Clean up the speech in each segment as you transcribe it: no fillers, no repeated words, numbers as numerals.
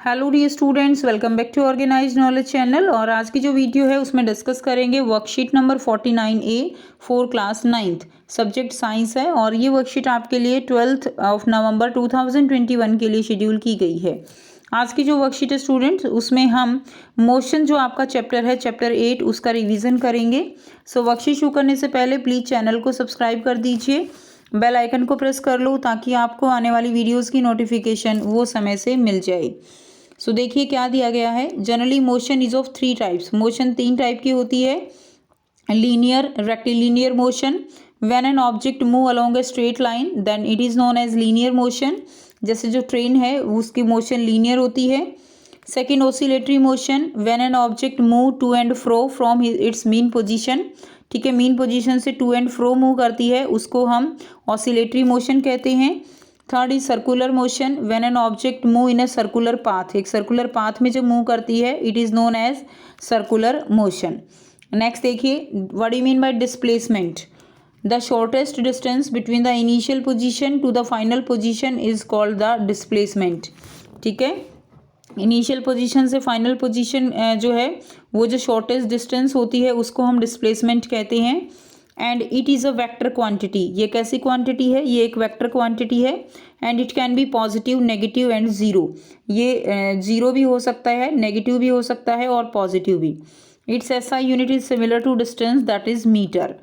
Hello dear students, welcome back to organized knowledge channel. और आज की जो वीडियो है उसमें डिस्कस करेंगे worksheet number 49A for class 9th, subject science है। और ये वर्कशीट आपके लिए 12 नवंबर 2021 के लिए शेड्यूल की गई है। आज की जो वर्कशीट है स्टूडेंट्स, उसमें हम मोशन जो आपका चैप्टर है, चैप्टर 8, उसका रिवीजन करेंगे। सो वर्कशीट शुरू करने से पहले प्लीज़ चैनल को सब्सक्राइब कर दीजिए, बेल आइकन को प्रेस कर लो ताकि आपको आने वाली वीडियोस की नोटिफिकेशन वो समय से मिल जाए। सो देखिए क्या दिया गया है। Generally motion is of 3 types. Motion 3 type की होती है। Linear, rectilinear motion, when an object move along a straight line then it is known as linear motion. जैसे जो ट्रेन है उसकी मोशन लीनियर होती है। Second, oscillatory motion, when an object move to and fro from its mean position. ठीक है, mean position से to and fro move करती है, उसको हम ऑसिलेटरी मोशन कहते हैं। Third is circular motion, when an object move in a circular path. एक सर्कुलर पाथ में जो मूव करती है it is known as circular motion. Next देखिए, what do you mean by displacement. The shortest distance between the initial position to the final position is called the displacement. ठीक है, initial position से final position जो है वो जो shortest distance होती है उसको हम डिस्प्लेसमेंट कहते हैं। And it is a vector quantity. ये कैसी क्वांटिटी है? ये एक वेक्टर क्वांटिटी है। And it can B positive, negative and zero. ये ज़ीरो भी हो सकता है, नेगेटिव भी हो सकता है और पॉजिटिव भी। इट्स ऐसा unit is similar to distance, that is metre.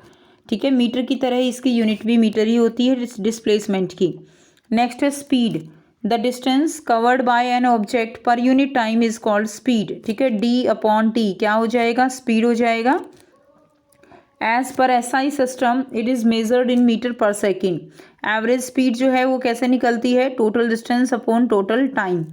ठीक है, मीटर की तरह इसकी यूनिट भी मीटर ही होती है डिस्प्लेसमेंट की। नेक्स्ट है speed. The distance covered by N object per unit time is called speed. ठीक है, D/T क्या हो जाएगा? स्पीड हो जाएगा। As per SI system it is measured in metre per second. Average speed जो है वो कैसे निकलती है? Total distance upon total time.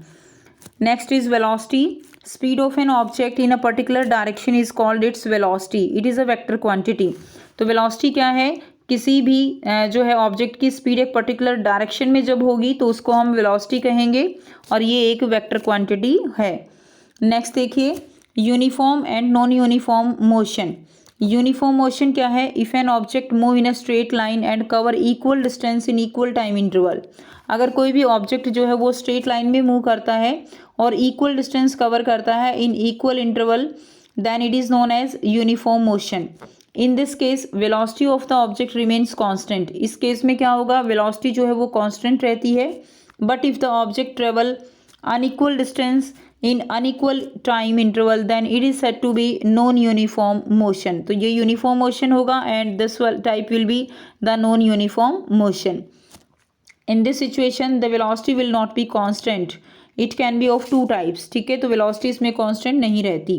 Next is velocity. Speed of an object in a particular direction is called its velocity. It is a vector quantity. तो velocity क्या है? किसी भी जो है ऑब्जेक्ट की स्पीड एक पर्टिकुलर डायरेक्शन में जब होगी तो उसको हम वेलोसिटी कहेंगे, और ये एक वेक्टर क्वांटिटी है। नेक्स्ट देखिए, uniform and non uniform motion. Uniform motion क्या है? If N object move in a straight line and cover equal distance in equal time interval. अगर कोई भी ऑब्जेक्ट जो है वो स्ट्रेट लाइन में मूव करता है और इक्वल डिस्टेंस कवर करता है in equal interval, then it is known as uniform motion. In this case velocity of the object remains constant. इस केस में क्या होगा? वेलोसिटी जो है वो कांस्टेंट रहती है। But if the object travel unequal distance in unequal time interval then it is said to be non uniform motion. तो ये यूनिफॉर्म मोशन होगा and this type will be the non uniform motion. In this situation the velocity will not be constant, it can be of 2 types. ठीक है, तो velocity इसमें constant नहीं रहती।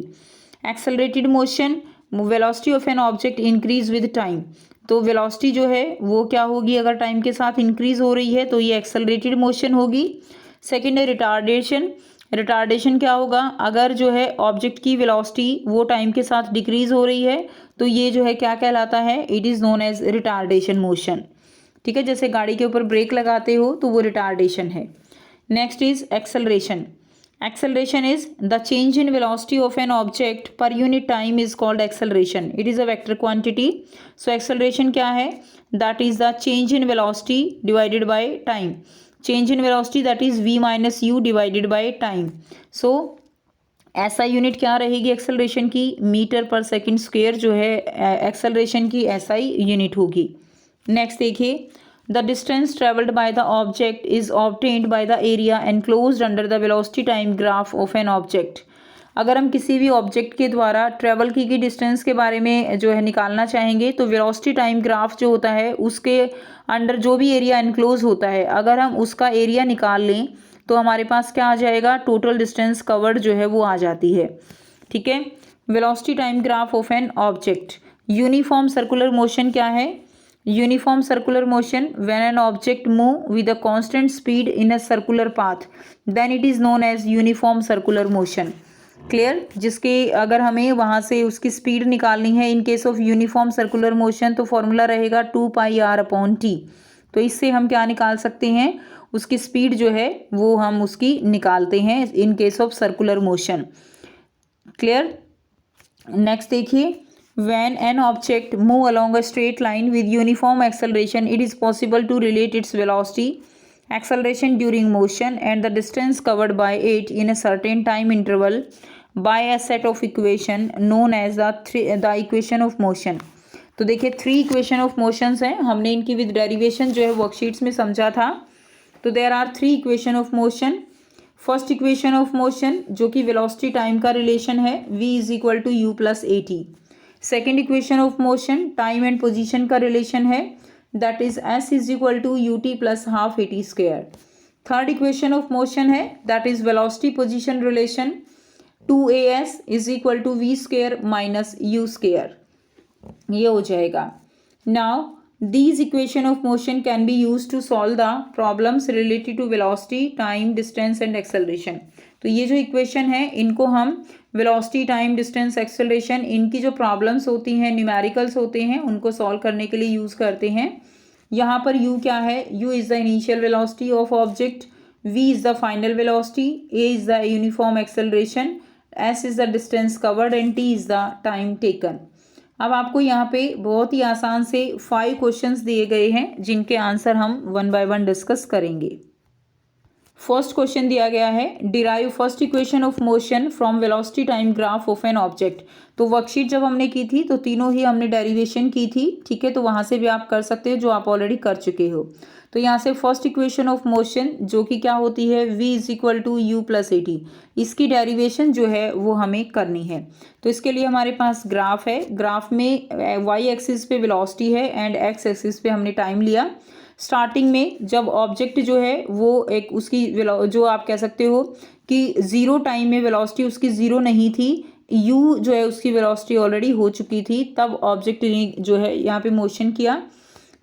Accelerated motion, velocity of an object increase with time. तो velocity जो है वो क्या होगी? अगर टाइम के साथ इंक्रीज हो रही है तो ये एक्सेलरेटेड मोशन होगी। सेकेंड है रिटार्डेशन। रिटार्डेशन क्या होगा? अगर जो है ऑब्जेक्ट की वेलोसिटी वो टाइम के साथ डिक्रीज हो रही है तो ये जो है क्या कहलाता है? It is known as retardation motion. ठीक है, जैसे गाड़ी के ऊपर ब्रेक लगाते हो तो वो रिटार्डेशन है। Next is acceleration. Acceleration is the change in velocity of an object per unit time is called acceleration. It is a vector quantity. So acceleration क्या है? That is the change in velocity divided by time. Change in velocity that is v minus u divided by time. So ऐसा unit क्या रहेगी acceleration की? Metre पर second square जो है acceleration की SI यूनिट होगी। नेक्स्ट देखिए, the distance travelled by the object is obtained by the area enclosed under the velocity time graph of an object. अगर हम किसी भी ऑब्जेक्ट के द्वारा ट्रेवल की गई डिस्टेंस के बारे में जो है निकालना चाहेंगे तो वेलोसिटी टाइम ग्राफ जो होता है उसके अंडर जो भी एरिया एनक्लोज होता है, अगर हम उसका एरिया निकाल लें तो हमारे पास क्या आ जाएगा? टोटल डिस्टेंस कवर्ड जो है वो आ जाती है। ठीक है, velocity time graph of an object. Uniform circular motion क्या है? Uniform circular motion, when an object move with a constant speed in a circular path then it is known as uniform circular motion. Clear? जिसके अगर हमें वहाँ से उसकी speed निकालनी है in case of uniform circular motion तो formula रहेगा 2πr/t। तो इससे हम क्या निकाल सकते हैं? उसकी स्पीड जो है वो हम उसकी निकालते हैं इन case of circular motion. Clear? Next देखिए, when an object move along a straight line with uniform acceleration it is possible to relate its velocity acceleration during motion and the distance covered by it in a certain time interval by a set of equation known as the equation of motion। तो देखिए 3 equation of motions हैं, हमने इनकी with derivation जो है worksheets में समझा था। तो there are 3 equation of motion. First equation of motion जो कि वेलोसिटी टाइम का रिलेशन है, v is equal to u plus a t. Second equation of motion time and position का रिलेशन है, that is s is equal to u t plus half a t square. Third equation of motion है, that is velocity position relation 2as is equal to v square minus you square, ये हो जाएगा। Now these equation of motion can be used to solve the problems related to velocity, time, distance and acceleration। तो ये जो equation है इनको हम velocity, time, distance, acceleration इनकी जो प्रॉब्लम्स होती हैं, न्यूमेरिकल्स होते हैं, उनको सॉल्व करने के लिए यूज़ करते हैं। यहाँ पर u क्या है, u is the initial velocity of object, v is the final velocity, a is the uniform acceleration, s is the distance covered and t is the time taken. अब आपको यहाँ पे बहुत ही आसान से 5 क्वेश्चंस दिए गए हैं जिनके आंसर हम 1 बाय 1 डिस्कस करेंगे। फर्स्ट क्वेश्चन दिया गया है, derive first equation of motion from velocity time graph of an object. तो वर्कशीट जब हमने की थी तो तीनों ही हमने डेरिवेशन की थी, ठीक है, तो वहाँ से भी आप कर सकते हो जो आप ऑलरेडी कर चुके हो। तो यहाँ से फर्स्ट इक्वेशन ऑफ मोशन जो कि क्या होती है, v is equal to u plus a t, इसकी डेरिवेशन जो है वो हमें करनी है। तो इसके लिए हमारे पास ग्राफ है, ग्राफ में y एक्सिस पे वेलोसिटी है एंड x एक्सिस पे हमने टाइम लिया। स्टार्टिंग में जब ऑब्जेक्ट जो है वो एक उसकी जो आप कह सकते हो कि ज़ीरो टाइम में वेलोसिटी उसकी ज़ीरो नहीं थी, u जो है उसकी वेलोसिटी ऑलरेडी हो चुकी थी, तब ऑब्जेक्ट ने जो है यहाँ पे मोशन किया,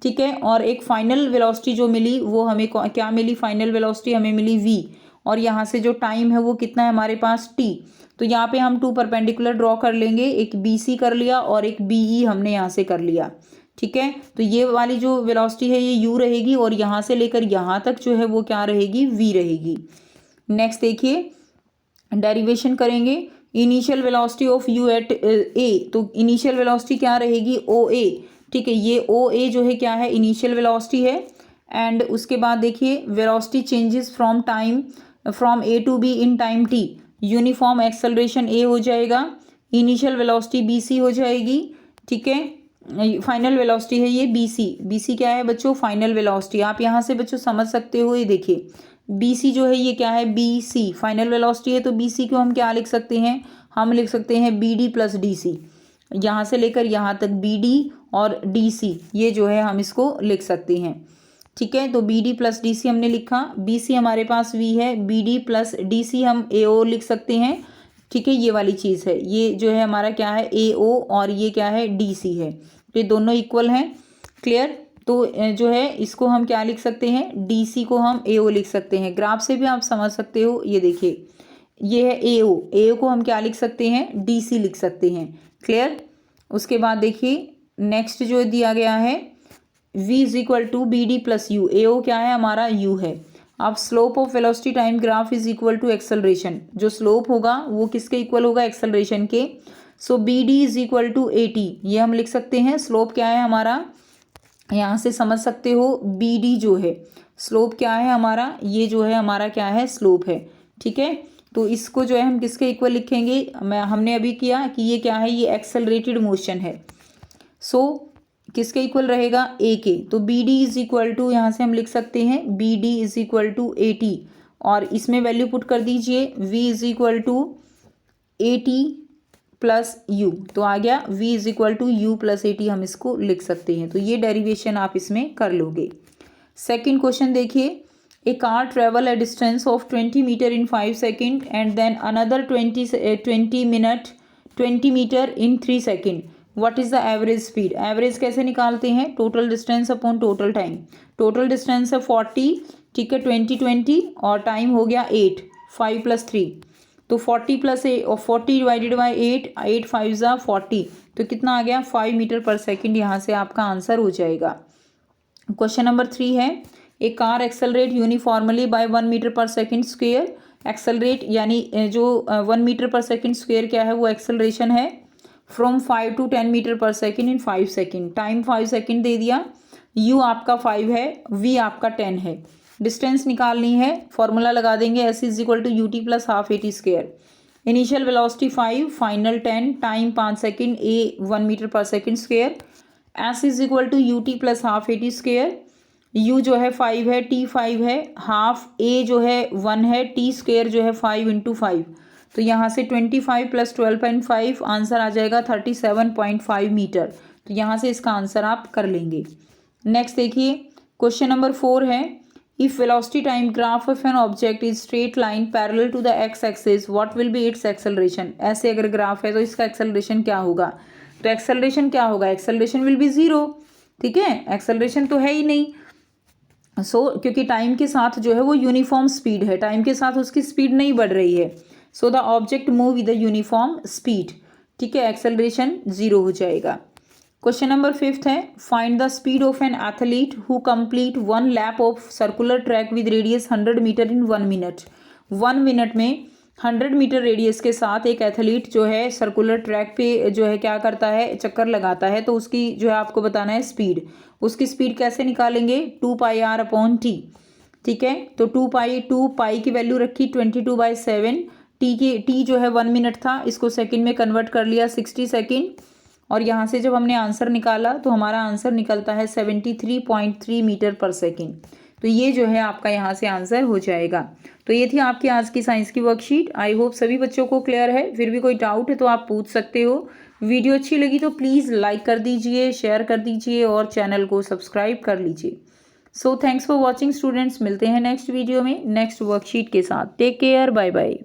ठीक है। और एक फाइनल वेलोसिटी जो मिली वो हमें क्या मिली, फाइनल वेलोसिटी हमें मिली v, और यहाँ से जो टाइम है वो कितना है हमारे पास t। तो यहाँ पे हम 2 परपेंडिकुलर ड्रॉ कर लेंगे, एक BC कर लिया और एक BE हमने यहाँ से कर लिया, ठीक है। तो ये वाली जो वेलोसिटी है ये u रहेगी और यहाँ से लेकर यहाँ तक जो है वो क्या रहेगी, v रहेगी। नेक्स्ट देखिए डेरिवेशन करेंगे, initial velocity of u at a, तो इनिशियल वेलोसिटी क्या रहेगी, OA, ठीक है। ये OA जो है क्या है, इनिशियल वेलोसिटी है। एंड उसके बाद देखिए velocity changes from time from a to b in time t, uniform acceleration a हो जाएगा, इनिशियल वेलोसिटी BC हो जाएगी, ठीक है। फाइनल वेलोसिटी है ये BC क्या है बच्चों, फाइनल वेलोसिटी। आप यहाँ से बच्चों समझ सकते हो, ये देखिए BC जो है ये क्या है, BC फाइनल वेलोसिटी है, तो BC को हम क्या लिख सकते हैं, हम लिख सकते हैं BD प्लस DC, यहाँ से लेकर यहाँ तक BD और DC, ये जो है हम इसको लिख सकते हैं, ठीक है। तो BD प्लस DC हमने लिखा, BC हमारे पास V है, BD प्लस DC हम AO लिख सकते हैं, ठीक है। ये वाली चीज़ है, ये जो है हमारा क्या है AO और ये क्या है DC है, तो ये दोनों इक्वल हैं, क्लियर। तो जो है इसको हम क्या लिख सकते हैं, DC को हम AO लिख सकते हैं। ग्राफ से भी आप समझ सकते हो, ये देखिए ये है AO को हम क्या लिख सकते हैं, DC लिख सकते हैं, क्लियर। उसके बाद देखिए नेक्स्ट जो दिया गया है, v is equal to BD plus u, AO क्या है हमारा u है। अब slope of velocity time graph is equal to acceleration, जो स्लोप होगा वो किसके इक्वल होगा, एक्सेलरेशन के। So BD is equal to AT, ये हम लिख सकते हैं। स्लोप क्या है हमारा, यहाँ से समझ सकते हो BD जो है स्लोप क्या है हमारा, ये जो है हमारा क्या है स्लोप है, ठीक है। तो इसको जो है हम किसके इक्वल लिखेंगे, हमने अभी किया कि ये क्या है, ये एक्सेलरेटेड मोशन है, सो किसके इक्वल रहेगा, A के। तो BD इज इक्वल टू, यहाँ से हम लिख सकते हैं BD is equal to AT, और इसमें वैल्यू पुट कर दीजिए, V is equal to AT plus U, तो आ गया V is equal to U plus AT, हम इसको लिख सकते हैं। तो ये डेरिवेशन आप इसमें कर लोगे। सेकेंड क्वेश्चन देखिए, a car travel a distance of 20 metre in 5 second and then another 20 metre in 3 second, what is the average speed. Average कैसे निकालते हैं, total distance upon total time. Total distance है 40, ठीक है, 20 और टाइम हो गया 8, 5 प्लस 3, तो 40 प्लस 40 डिवाइडेड बाई 8 5 ज़ा 40, तो कितना आ गया 5 मीटर पर सेकेंड, यहाँ से आपका आंसर हो जाएगा। क्वेश्चन नंबर 3 है, a car accelerate uniformly by 1 metre per second square. Accelerate यानी जो 1 मीटर पर सेकेंड स्क्वेयर क्या है, वो एक्सेलरेशन है from 5 to 10 metre per second in 5 second. Time 5 second दे दिया, u आपका 5 है, v आपका 10 है। डिस्टेंस निकालनी है, फॉर्मूला लगा देंगे s is equal to u t plus half AT square. Initial velocity 5, final 10, time 5 second, a 1 metre per second square. s is equal to u t plus half AT square. u जो है 5 है, t 5 है, half a जो है 1 है, t square जो है 5 into 5, तो यहाँ से 25 प्लस 12.5 आंसर आ जाएगा 37.5 मीटर। तो यहाँ से इसका आंसर आप कर लेंगे। नेक्स्ट देखिए क्वेश्चन नंबर 4 है, if velocity time graph of an object is straight line parallel to the x axis what will be its acceleration. ऐसे अगर ग्राफ है तो इसका एक्सेलरेशन क्या होगा, तो एक्सेलरेशन क्या होगा, एक्सेलरेशन विल बी 0। ठीक है, एक्सेलरेशन तो है ही नहीं, क्योंकि टाइम के साथ जो है वो यूनिफॉर्म स्पीड है, टाइम के साथ उसकी स्पीड नहीं बढ़ रही है। So the object move with the uniform speed. ठीक है, एक्सेलरेशन 0 हो जाएगा। क्वेश्चन नंबर 5 है, find the speed of an athlete who complete 1 lap of circular track with radius 100 metre in 1 minute. 1 minute में 100 मीटर रेडियस के साथ एक athlete जो है सर्कुलर ट्रैक पे जो है क्या करता है, चक्कर लगाता है, तो उसकी जो है आपको बताना है स्पीड। उसकी स्पीड कैसे निकालेंगे, 2πr/t। ठीक है, तो 2 पाई की वैल्यू रखी 22/7, टी जो है 1 मिनट था, इसको सेकंड में कन्वर्ट कर लिया 60 सेकंड, और यहाँ से जब हमने आंसर निकाला तो हमारा आंसर निकलता है 73.3 मीटर पर सेकंड। तो ये जो है आपका यहाँ से आंसर हो जाएगा। तो ये थी आपकी आज की साइंस की वर्कशीट। आई होप सभी बच्चों को क्लियर है। फिर भी कोई डाउट है तो आप पूछ सकते हो। वीडियो अच्छी लगी तो प्लीज़ लाइक कर दीजिए, शेयर कर दीजिए और चैनल को सब्सक्राइब कर लीजिए। So thanks for watching students, मिलते हैं नेक्स्ट वीडियो में नेक्स्ट वर्कशीट के साथ। Take care, bye bye.